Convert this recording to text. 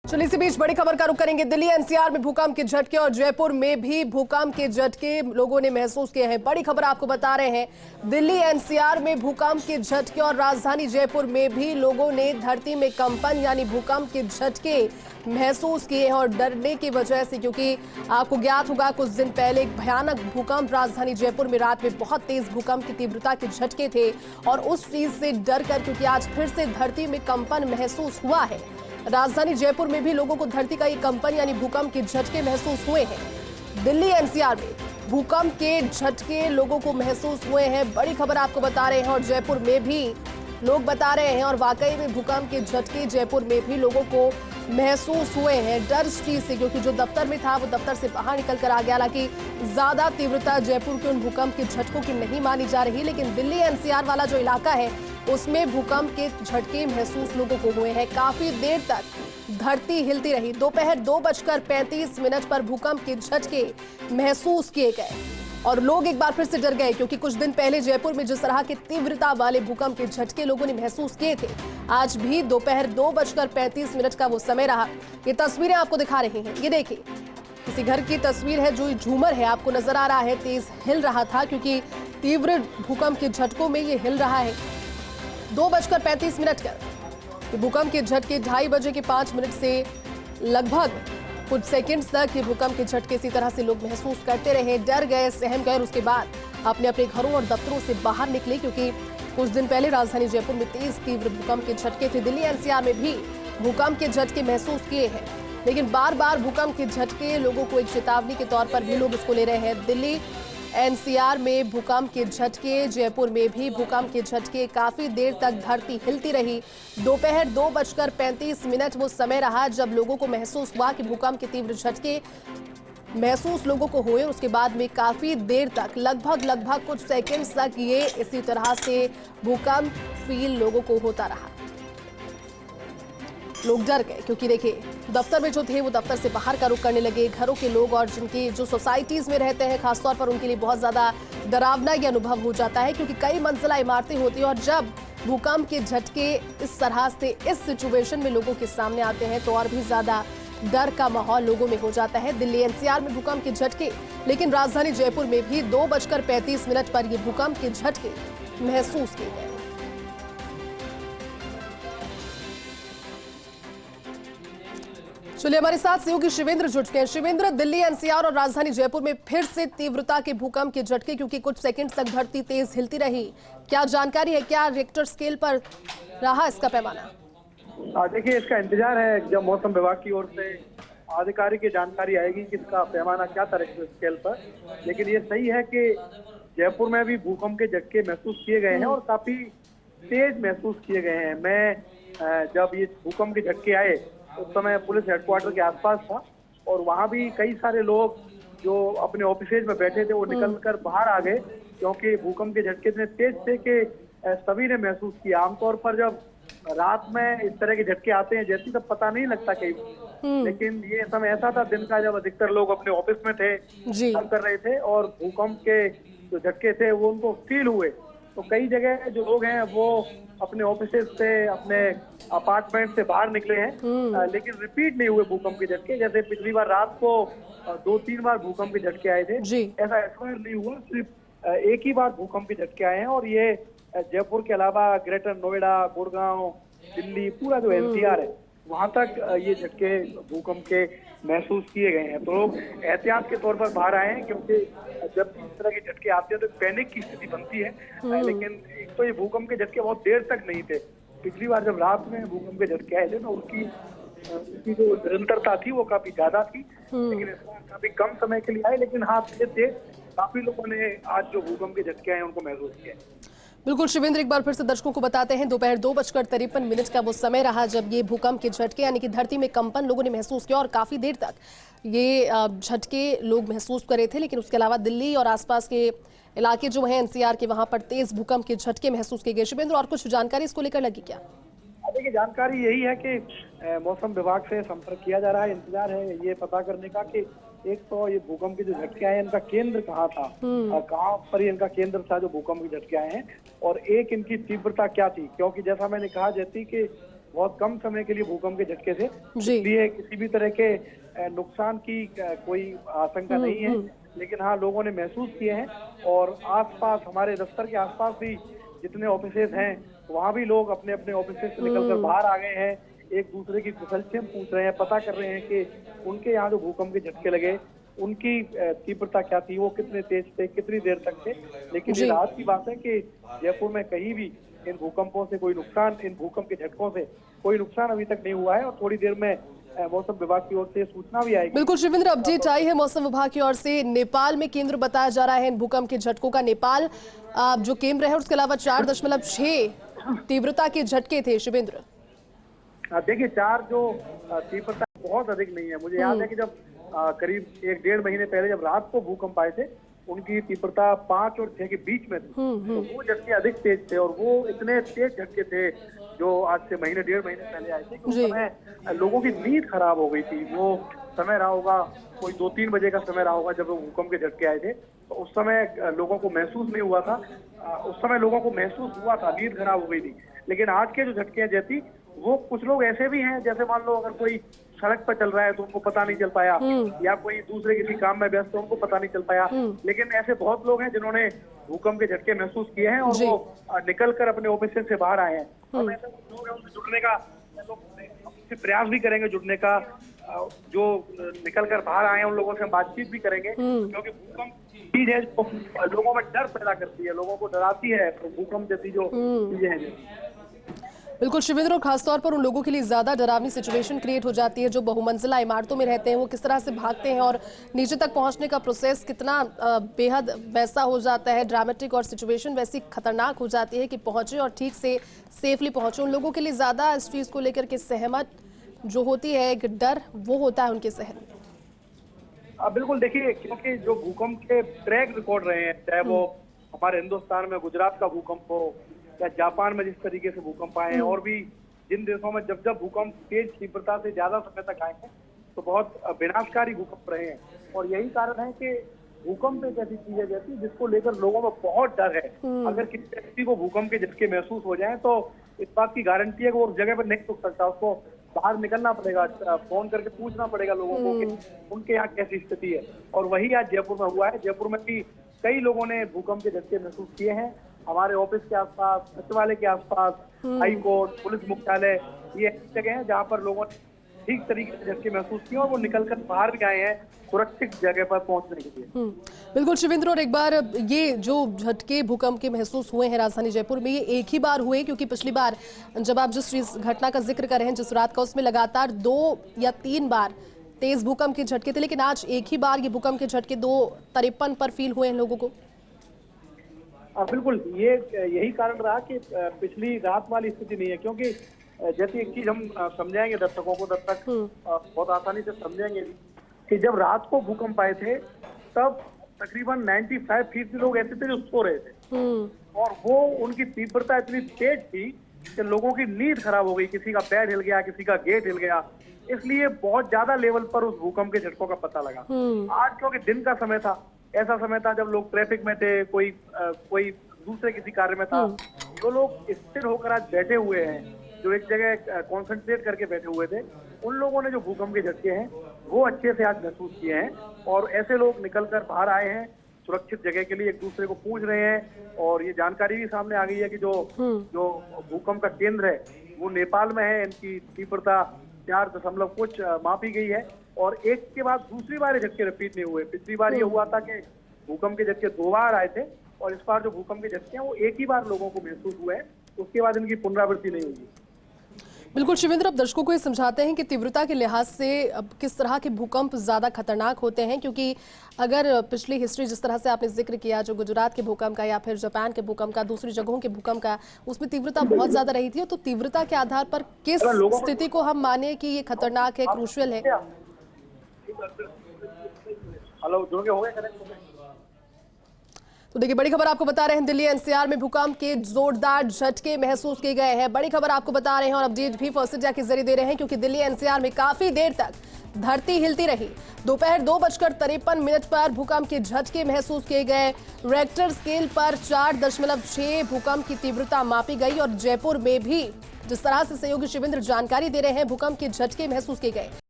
चलिए इसी बीच बड़ी खबर का रुख करेंगे। दिल्ली एनसीआर में भूकंप के झटके और जयपुर में भी भूकंप के झटके लोगों ने महसूस किए हैं। बड़ी खबर आपको बता रहे हैं, दिल्ली एनसीआर में भूकंप के झटके और राजधानी जयपुर में भी लोगों ने धरती में कंपन यानी भूकंप के झटके महसूस किए हैं और डरने की वजह से, क्योंकि आपको ज्ञात होगा कुछ दिन पहले एक भयानक भूकंप राजधानी जयपुर में रात में बहुत तेज भूकंप की तीव्रता के झटके थे और उस चीज से डर कर, क्योंकि आज फिर से धरती में कंपन महसूस हुआ है। राजधानी जयपुर में भी लोगों को धरती का ये कंपन यानी भूकंप के झटके महसूस हुए हैं। दिल्ली एनसीआर में भूकंप के झटके लोगों को महसूस हुए हैं। बड़ी खबर आपको बता रहे हैं और जयपुर में भी लोग बता रहे हैं और वाकई में भूकंप के झटके जयपुर में भी लोगों को महसूस हुए हैं डर इस चीज से, क्योंकि जो दफ्तर में था वो दफ्तर से बाहर निकल कर आ गया। हालांकि ज्यादा तीव्रता जयपुर के उन भूकंप के झटकों की नहीं मानी जा रही, लेकिन दिल्ली एनसीआर वाला जो इलाका है उसमें भूकंप के झटके महसूस लोगों को हुए हैं। काफी देर तक धरती हिलती रही। दोपहर 2:35 पर भूकंप के झटके महसूस किए गए और लोग एक बार फिर से डर गए, क्योंकि कुछ दिन पहले जयपुर में जिस तरह के तीव्रता वाले भूकंप के झटके लोगों ने महसूस किए थे, आज भी दोपहर 2:35 का वो समय रहा। ये तस्वीरें आपको दिखा रहे हैं, ये देखिए किसी घर की तस्वीर है। जो झूमर है आपको नजर आ रहा है तेज हिल रहा था, क्योंकि तीव्र भूकंप के झटकों में ये हिल रहा है। 2:35 कर भूकंप के झटके 2:30 बजे के 5 मिनट से लगभग कुछ सेकंड्स तक ये भूकंप के झटके इसी तरह से लोग महसूस करते रहे, डर गए, सहम गए और उसके बाद अपने अपने घरों और दफ्तरों से बाहर निकले, क्योंकि कुछ दिन पहले राजधानी जयपुर में तेज तीव्र भूकंप के झटके थे। दिल्ली एनसीआर में भी भूकंप के झटके महसूस किए हैं, लेकिन बार बार भूकंप के झटके लोगों को एक चेतावनी के तौर पर भी लोग इसको ले रहे हैं। दिल्ली एनसीआर में भूकंप के झटके, जयपुर में भी भूकंप के झटके, काफी देर तक धरती हिलती रही। दोपहर 2:35 वो समय रहा जब लोगों को महसूस हुआ कि भूकंप के तीव्र झटके महसूस लोगों को हुए। उसके बाद में काफी देर तक लगभग कुछ सेकंड्स तक ये इसी तरह से भूकंप फील लोगों को होता रहा। लोग डर गए, क्योंकि देखिए दफ्तर में जो थे वो दफ्तर से बाहर का रुख करने लगे। घरों के लोग और जिनकी जो सोसाइटीज में रहते हैं खासतौर पर उनके लिए बहुत ज्यादा डरावना ये अनुभव हो जाता है, क्योंकि कई मंजिला इमारतें होती हैं और जब भूकंप के झटके इस तरह से इस सिचुएशन में लोगों के सामने आते हैं तो और भी ज्यादा डर का माहौल लोगों में हो जाता है। दिल्ली एनसीआर में भूकंप के झटके, लेकिन राजधानी जयपुर में भी 2:35 पर ये भूकंप के झटके महसूस किए गए। चलिए हमारे साथ सहयोगी शिवेंद्र जुट गए। शिवेंद्र, दिल्ली एनसीआर और राजधानी जयपुर में फिर से तीव्रता के भूकंप के झटके, क्योंकि कुछ सेकंड तक धरती तेज हिलती रही, क्या जानकारी है? क्या रिक्टर स्केल पर रहा इसका पैमाना? देखिए इसका इंतजार है जब मौसम विभाग की ओर से आधिकारिक जानकारी आएगी कि इसका पैमाना क्या था रिक्टर स्केल पर। लेकिन ये सही है कि जयपुर में भी भूकंप के झटके महसूस किए गए हैं और काफी तेज महसूस किए गए हैं। मैं जब ये भूकंप के झटके आए उस समय पुलिस हेडक्वार्टर के आसपास था और वहां भी कई सारे लोग जो अपने ऑफिसेज में बैठे थे वो निकलकर बाहर आ गए, क्योंकि भूकंप के झटके इतने तेज थे कि सभी ने महसूस किया। आमतौर पर जब रात में इस तरह के झटके आते हैं जैसे तब पता नहीं लगता कहीं, लेकिन ये समय ऐसा था दिन का जब अधिकतर लोग अपने ऑफिस में थे, काम कर रहे थे और भूकंप के जो झटके थे वो उनको फील हुए। तो कई जगह जो लोग हैं वो अपने ऑफिस से, अपने अपार्टमेंट से बाहर निकले हैं, लेकिन रिपीट नहीं हुए भूकंप के झटके। जैसे पिछली बार रात को 2-3 बार भूकंप के झटके आए थे, ऐसा इस बार नहीं हुआ, सिर्फ एक ही बार भूकंप के झटके आए हैं। और ये जयपुर के अलावा ग्रेटर नोएडा, गुड़गांव, दिल्ली, पूरा जो एनसीआर है वहां तक ये झटके भूकंप के महसूस किए गए हैं। तो लोग एहतियात के तौर पर बाहर आए हैं, क्योंकि जब इस तरह के झटके आते हैं तो पैनिक की स्थिति बनती है। लेकिन एक तो ये भूकंप के झटके बहुत देर तक नहीं थे। पिछली बार जब रात में भूकंप के झटके आए थे तो उसकी जो निरंतरता थी वो काफी ज्यादा थी, लेकिन इस बार काफी कम समय के लिए आए। लेकिन हाँ, काफी लोगों ने आज जो भूकंप के झटके आए उनको महसूस किया। बिल्कुल शिवेंद्र, एक बार फिर से दर्शकों को बताते हैं, दोपहर 2:53 का वो समय रहा जब ये भूकंप के झटके यानी कि धरती में कंपन लोगों ने महसूस किया और काफी देर तक ये झटके लोग महसूस कर रहे थे। लेकिन उसके अलावा दिल्ली और आसपास के इलाके जो हैं एनसीआर के, वहां पर तेज भूकंप के झटके महसूस किए गए। शिवेंद्र, और कुछ जानकारी इसको लेकर लगी क्या? देखिए जानकारी यही है कि मौसम विभाग से संपर्क किया जा रहा है। इंतजार है ये पता करने का कि एक तो ये भूकंप के जो झटके आए हैं इनका केंद्र कहाँ था, कहाँ पर इनका केंद्र था जो भूकंप के झटके आए हैं, और एक इनकी तीव्रता क्या थी। क्योंकि जैसा मैंने कहा जैसे कि बहुत कम समय के लिए भूकंप के झटके थे, जी। इसलिए किसी भी तरह के नुकसान की कोई आशंका नहीं है। लेकिन हाँ, लोगों ने महसूस किए हैं और आसपास हमारे दफ्तर के आसपास भी जितने ऑफिसेज हैं वहाँ भी लोग अपने अपने ऑफिसेज से निकलकर बाहर आ गए हैं, एक दूसरे की कुशलक्षेम पूछ रहे हैं, पता कर रहे हैं कि उनके यहाँ जो भूकंप के झटके लगे उनकी तीव्रता क्या थी, वो कितने तेज थे, कितनी देर तक थे। लेकिन ये राहत की बात है कि जयपुर में कहीं भी इन भूकंपों से कोई नुकसान, इन भूकंप के झटकों से कोई नुकसान अभी तक नहीं हुआ है और थोड़ी देर में मौसम विभाग की ओर से सूचना भी आएगी। बिल्कुल शिवेंद्र, अपडेट आई है मौसम विभाग की ओर से। नेपाल में केंद्र बताया जा रहा है इन भूकंप के झटकों का। नेपाल जो केंद्र है उसके अलावा 4.6 तीव्रता के झटके थे। शिवेंद्र, देखिए 4 जो तीव्रता बहुत अधिक नहीं है। मुझे याद है कि जब करीब 1-1.5 महीने पहले जब रात को भूकंप आए थे उनकी तीव्रता 5 और 6 के बीच में थी, तो वो झटके अधिक तेज थे और वो इतने तेज झटके थे जो आज से 1-1.5 महीने पहले आए थे कि उस समय लोगों की नींद खराब हो गई थी। वो समय रहा होगा कोई 2-3 बजे का समय रहा होगा जब वो भूकंप के झटके आए थे, तो उस समय लोगों को महसूस नहीं हुआ था। उस समय लोगों को महसूस हुआ था, नींद खराब हो गई थी। लेकिन आज के जो झटके हैं जैसी, वो कुछ लोग ऐसे भी हैं, जैसे मान लो अगर कोई सड़क पर चल रहा है तो उनको पता नहीं चल पाया, या कोई दूसरे किसी काम में व्यस्त है उनको पता नहीं चल पाया। लेकिन ऐसे बहुत लोग हैं जिन्होंने भूकंप के झटके महसूस किए हैं और वो निकल कर अपने ऑफिस से बाहर आए हैं। और ऐसे लोग हैं उनसे जुड़ने का प्रयास भी करेंगे, जुड़ने का। जो निकल कर बाहर आए हैं उन लोगों से हम बातचीत भी करेंगे, क्योंकि भूकंप चीज है जो लोगों में डर पैदा करती है, लोगों को डराती है। तो भूकंप जैसी जो चीजें हैं बिल्कुल शिवेंद्र, और खासतौर पर उन लोगों के लिए ज्यादा डरावनी सिचुएशन क्रिएट हो जाती है जो बहुमंजिला इमारतों में रहते हैं। वो किस तरह से भागते हैं और नीचे तक पहुंचने का प्रोसेस कितना बेहद वैसा हो जाता है, ड्रामेटिक, और सिचुएशन वैसी खतरनाक हो जाती है कि पहुंचे और ठीक से सेफली पहुंचे। उन लोगों के लिए ज्यादा इस चीज को लेकर के सहमत जो होती है, एक डर वो होता है उनके सहन में। बिल्कुल, देखिए क्योंकि जो भूकंप के ट्रैक रिकॉर्ड रहे हैं, चाहे वो हमारे हिंदुस्तान में गुजरात का भूकंप हो या जापान में जिस तरीके से भूकंप आए हैं, और भी जिन देशों में जब जब भूकंप तेज तीव्रता से ज्यादा समय तक आए हैं तो बहुत विनाशकारी भूकंप रहे हैं। और यही कारण है कि भूकंप एक ऐसी चीज है जैसी जिसको लेकर लोगों में बहुत डर है। अगर किसी व्यक्ति को भूकंप के झटके महसूस हो जाए तो इस बात की गारंटी है कि वो उस जगह पर नहीं रुक सकता, उसको बाहर निकलना पड़ेगा, फोन करके पूछना पड़ेगा लोगों को कि उनके यहाँ कैसी स्थिति है। और वही आज जयपुर में हुआ है। जयपुर में भी कई लोगों ने भूकंप के झटके महसूस किए हैं। हमारे ऑफिस के आसपास, सचिवालय के आसपास, हाई कोर्ट, पुलिस मुख्यालय, ये ऐसी जगह है जहाँ पर लोगों ने ठीक तरीके से झटके महसूस किए और वो निकलकर बाहर भी आए हैं सुरक्षित जगह पर पहुंचने के लिए। बिल्कुल शिवेंद्र, और एक बार ये जो झटके भूकंप के महसूस हुए हैं राजधानी जयपुर में, ये एक ही बार हुए? क्योंकि पिछली बार जब आप जिस घटना का जिक्र कर रहे हैं जिस रात का, उसमें लगातार 2 या 3 बार तेज भूकंप के झटके थे, लेकिन आज एक ही बार ये भूकंप के झटके 2:53 पर फील हुए हैं लोगों को। बिल्कुल, ये यही कारण रहा कि पिछली रात वाली स्थिति नहीं है। क्योंकि जैसे एक चीज हम समझाएंगे दर्शकों को, तब तक बहुत आसानी से समझेंगे कि जब रात को भूकंप आए थे तब तकरीबन 95% लोग ऐसे थे जो सो रहे थे, और वो उनकी तीव्रता इतनी तेज थी कि लोगों की नींद खराब हो गई, किसी का बेड हिल गया, किसी का गेट हिल गया। इसलिए बहुत ज्यादा लेवल पर उस भूकंप के झटकों का पता लगा। आज क्योंकि दिन का समय था, ऐसा समय था जब लोग ट्रैफिक में थे, कोई दूसरे किसी कार्य में था, जो लोग स्थिर होकर आज बैठे हुए हैं, जो एक जगह कॉन्सेंट्रेट करके बैठे हुए थे, उन लोगों ने जो भूकंप के झटके हैं वो अच्छे से आज महसूस किए हैं। और ऐसे लोग निकलकर बाहर आए हैं सुरक्षित जगह के लिए, एक दूसरे को पूछ रहे हैं। और ये जानकारी भी सामने आ गई है कि जो भूकंप का केंद्र है वो नेपाल में है। इनकी तीव्रता 4 कुछ मापी गई है और एक के बाद दूसरी बार ये झटके रिपीट नहीं हुए। पिछली बार ये हुआ था कि भूकंप के झटके 2 बार आए थे, और इस बार जो भूकंप के झटके हैं वो एक ही बार लोगों को महसूस हुए हैं, उसके बाद इनकी पुनरावृत्ति नहीं होगी। बिल्कुल शिवेंद्र, अब दर्शकों को ये समझाते हैं कि तीव्रता के लिहाज से अब किस तरह के भूकंप ज़्यादा खतरनाक होते हैं। क्योंकि अगर पिछली हिस्ट्री जिस तरह से आपने जिक्र किया, जो गुजरात के भूकंप का या फिर जापान के भूकंप का, दूसरी जगहों के भूकंप का, उसमें तीव्रता बहुत ज़्यादा रही थी। तो तीव्रता के आधार पर किस स्थिति को हम माने कि ये खतरनाक है, क्रूशियल है? हेलो, जुड़ के हो गए कनेक्ट? तो देखिए, बड़ी खबर आपको बता रहे हैं, दिल्ली एनसीआर में भूकंप के जोरदार झटके महसूस किए गए हैं। बड़ी खबर आपको बता रहे हैं और अपडेट भी फर्स्ट इंडिया के जरिए दे रहे हैं, क्योंकि दिल्ली एनसीआर में काफी देर तक धरती हिलती रही। दोपहर 2:53 पर भूकंप के झटके महसूस किए गए। रेक्टर स्केल पर 4.6 भूकंप की तीव्रता मापी गई और जयपुर में भी जिस तरह से सहयोगी शिवेंद्र जानकारी दे रहे हैं, भूकंप के झटके महसूस किए गए।